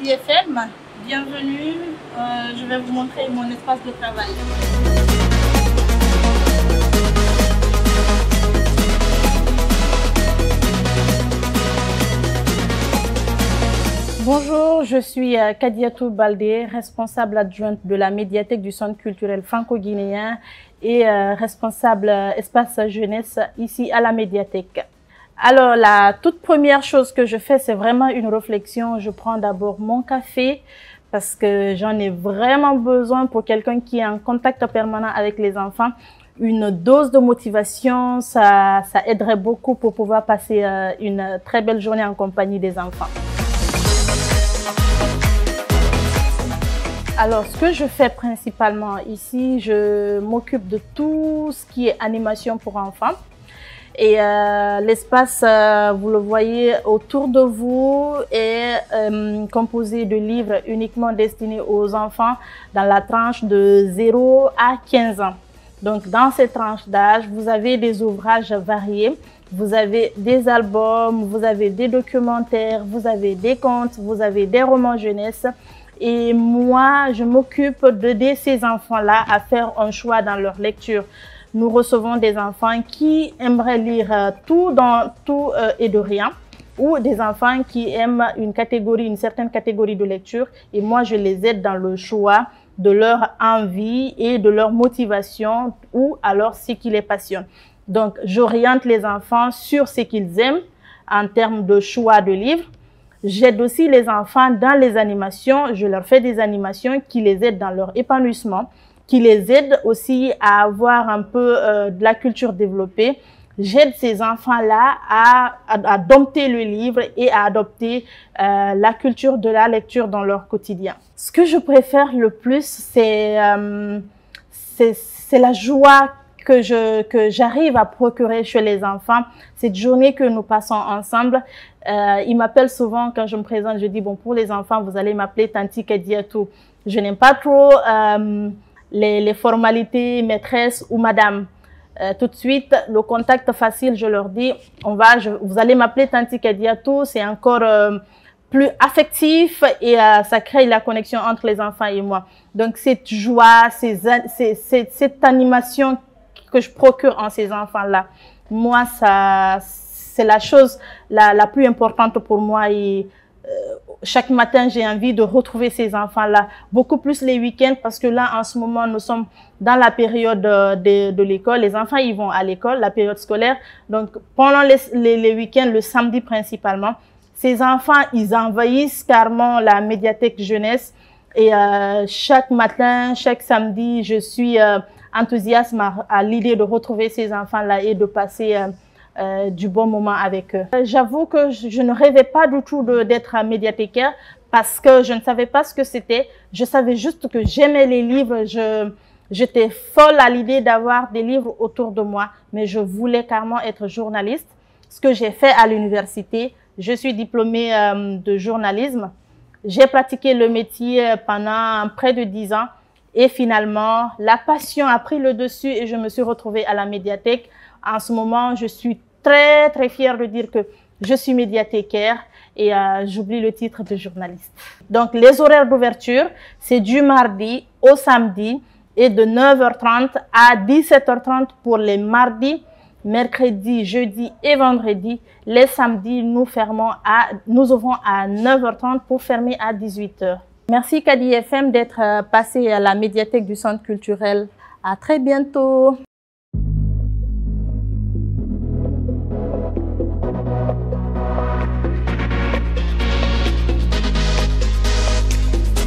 Kadi FM, bienvenue. Je vais vous montrer mon espace de travail. Bonjour, je suis Kadiatou Baldé, responsable adjointe de la médiathèque du Centre culturel franco-guinéen et responsable espace jeunesse ici à la médiathèque. Alors, la toute première chose que je fais, c'est vraiment une réflexion. Je prends d'abord mon café parce que j'en ai vraiment besoin pour quelqu'un qui est en contact permanent avec les enfants. Une dose de motivation, ça aiderait beaucoup pour pouvoir passer une très belle journée en compagnie des enfants. Alors, ce que je fais principalement ici, je m'occupe de tout ce qui est animation pour enfants. Et l'espace, vous le voyez autour de vous, est composé de livres uniquement destinés aux enfants dans la tranche de 0 à 15 ans. Donc, dans cette tranche d'âge, vous avez des ouvrages variés. Vous avez des albums, vous avez des documentaires, vous avez des contes, vous avez des romans jeunesse. Et moi, je m'occupe d'aider ces enfants-là à faire un choix dans leur lecture. Nous recevons des enfants qui aimeraient lire tout et de rien, ou des enfants qui aiment une certaine catégorie de lecture. Et moi, je les aide dans le choix de leur envie et de leur motivation, ou alors ce qui les passionne. Donc, j'oriente les enfants sur ce qu'ils aiment en termes de choix de livres. J'aide aussi les enfants dans les animations. Je leur fais des animations qui les aident dans leur épanouissement, qui les aident aussi à avoir un peu de la culture développée. J'aide ces enfants-là à dompter le livre et à adopter la culture de la lecture dans leur quotidien. Ce que je préfère le plus, c'est la joie que j'arrive à procurer chez les enfants, cette journée que nous passons ensemble. Ils m'appellent souvent quand je me présente, je dis, bon, pour les enfants, vous allez m'appeler Tanti Kadiatou. Je n'aime pas trop les formalités maîtresse ou madame. Tout de suite, le contact facile, je leur dis, vous allez m'appeler Tanti Kadiatou, c'est encore plus affectif et ça crée la connexion entre les enfants et moi. Donc, cette joie, cette animation que je procure en ces enfants-là, moi, c'est la chose la plus importante pour moi. Et chaque matin, j'ai envie de retrouver ces enfants-là, beaucoup plus les week-ends, parce que là, en ce moment, nous sommes dans la période de l'école. Les enfants, ils vont à l'école, la période scolaire. Donc, pendant les week-ends, le samedi principalement, ces enfants, ils envahissent carrément la médiathèque jeunesse. Et chaque matin, chaque samedi, je suis enthousiaste à l'idée de retrouver ces enfants-là et de passer du bon moment avec eux. J'avoue que je ne rêvais pas du tout d'être médiathécaire parce que je ne savais pas ce que c'était. Je savais juste que j'aimais les livres. J'étais folle à l'idée d'avoir des livres autour de moi, mais je voulais carrément être journaliste. Ce que j'ai fait à l'université, je suis diplômée de journalisme. J'ai pratiqué le métier pendant près de 10 ans. Et finalement, la passion a pris le dessus et je me suis retrouvée à la médiathèque. En ce moment, je suis très, très fière de dire que je suis médiathécaire et j'oublie le titre de journaliste. Donc, les horaires d'ouverture, c'est du mardi au samedi et de 9h30 à 17h30 pour les mardis, mercredis, jeudi et vendredi. Les samedis, nous ouvrons à 9h30 pour fermer à 18h. Merci Kadi FM d'être passé à la médiathèque du Centre culturel. À très bientôt.